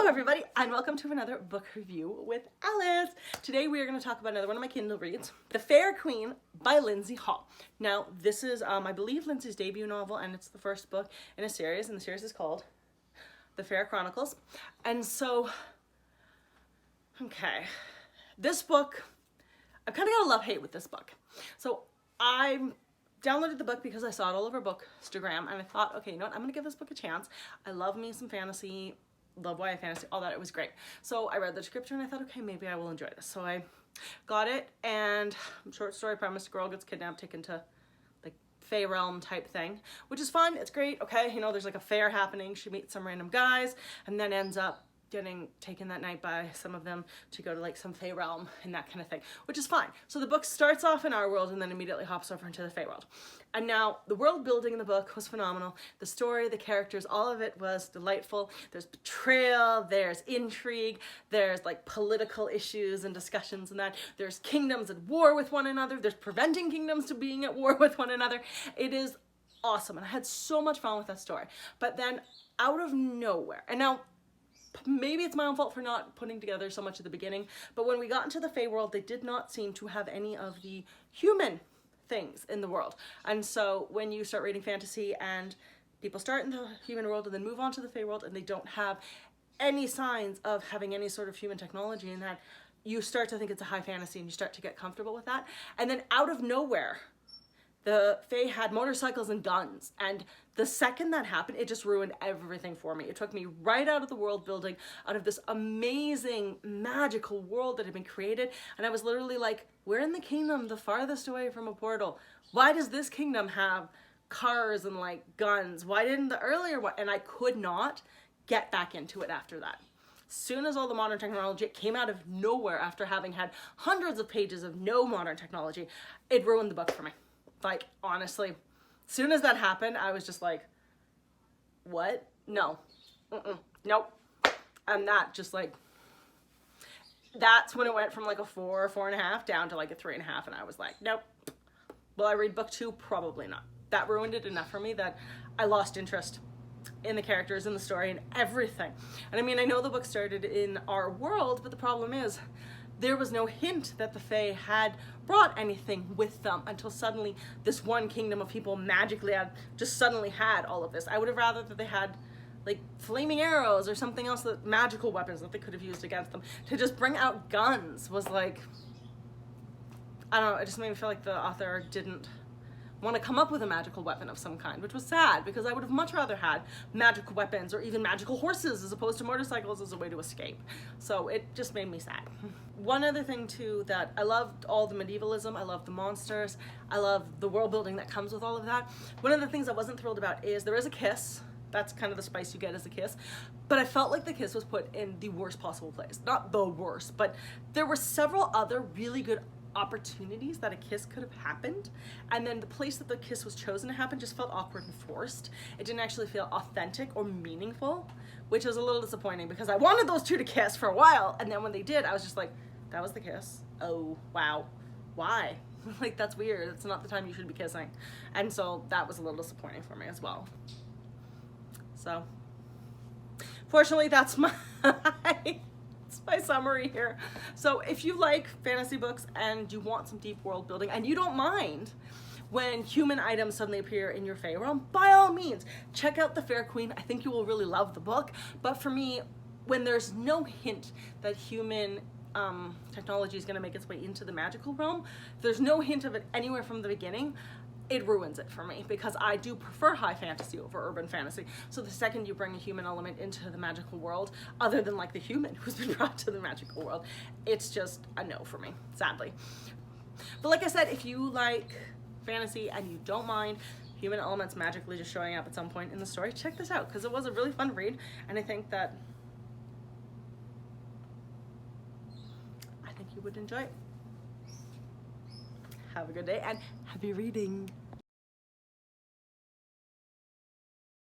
Hello everybody and welcome to another book review with Alice. Today we are going to talk about another one of my Kindle reads, The Fair Queen by Lyndsey. Now this is I believe Lyndsey's debut novel, and it's the first book in a series, and the series is called The Fair Chronicles. And so, okay, this book, I've kind of got a love-hate with this book. So I downloaded the book because I saw it all over Bookstagram, and I thought, okay, you know what, I'm gonna give this book a chance. I love me some fantasy, love YA fantasy, all that. It was great. So I read the description and I thought, okay, maybe I will enjoy this. So I got it, and short story premise, girl gets kidnapped, taken to like Fey realm type thing, which is fun. It's great. Okay, you know, there's like a fair happening. She meets some random guys and then ends up getting taken that night by some of them to go to like some Fey realm and that kind of thing, which is fine. So the book starts off in our world and then immediately hops over into the Fey world. And now the world building in the book was phenomenal. The story, the characters, all of it was delightful. There's betrayal, there's intrigue, there's like political issues and discussions and that. There's kingdoms at war with one another. There's preventing kingdoms to being at war with one another. It is awesome, and I had so much fun with that story. But then out of nowhere, and now maybe it's my own fault for not putting together so much at the beginning, but when we got into the Fey world, they did not seem to have any of the human things in the world. And so when you start reading fantasy and people start in the human world and then move on to the Fey world and they don't have any signs of having any sort of human technology in that, you start to think it's a high fantasy and you start to get comfortable with that. And then out of nowhere, the Fae had motorcycles and guns, and the second that happened, it just ruined everything for me. It took me right out of the world building, out of this amazing, magical world that had been created, and I was literally like, we're in the kingdom the farthest away from a portal. Why does this kingdom have cars and like guns? Why didn't the earlier one? And I could not get back into it after that. Soon as all the modern technology came out of nowhere after having had hundreds of pages of no modern technology, it ruined the book for me. Like, honestly, as soon as that happened, I was just like, what? No. Nope. And that just like, that's when it went from like a 4 or 4.5 down to like a 3.5. And I was like, nope. Will I read book 2? Probably not. That ruined it enough for me that I lost interest in the characters, in the story, and everything. And I mean, I know the book started in our world, but the problem is, there was no hint that the Fae had brought anything with them until suddenly this one kingdom of people magically just suddenly had all of this. I would have rather that they had like flaming arrows or something else, that magical weapons that they could have used against them. To just bring out guns was like, I don't know, it just made me feel like the author didn't want to come up with a magical weapon of some kind, which was sad because I would have much rather had magical weapons or even magical horses as opposed to motorcycles as a way to escape. So it just made me sad. One other thing too, that I loved all the medievalism, I love the monsters, I love the world building that comes with all of that. One of the things I wasn't thrilled about is there is a kiss. That's kind of the spice you get as a kiss. But I felt like the kiss was put in the worst possible place. Not the worst, but there were several other really good opportunities that a kiss could have happened, and then the place that the kiss was chosen to happen just felt awkward and forced. It didn't actually feel authentic or meaningful, which was a little disappointing because I wanted those two to kiss for a while, and then when they did, I was just like, that was the kiss? Oh, wow. Why? Like, that's weird. It's not the time you should be kissing. And so that was a little disappointing for me as well. So, fortunately, that's my my summary here. So if you like fantasy books and you want some deep world building and you don't mind when human items suddenly appear in your Fey realm, by all means, check out The Fair Queen. I think you will really love the book. But for me, when there's no hint that human technology is going to make its way into the magical realm, there's no hint of it anywhere from the beginning, it ruins it for me because I do prefer high fantasy over urban fantasy. So the second you bring a human element into the magical world, other than like the human who's been brought to the magical world, it's just a no for me, sadly. But like I said, if you like fantasy and you don't mind human elements magically just showing up at some point in the story, check this out because it was a really fun read, and I think you would enjoy it. Have a good day and happy reading.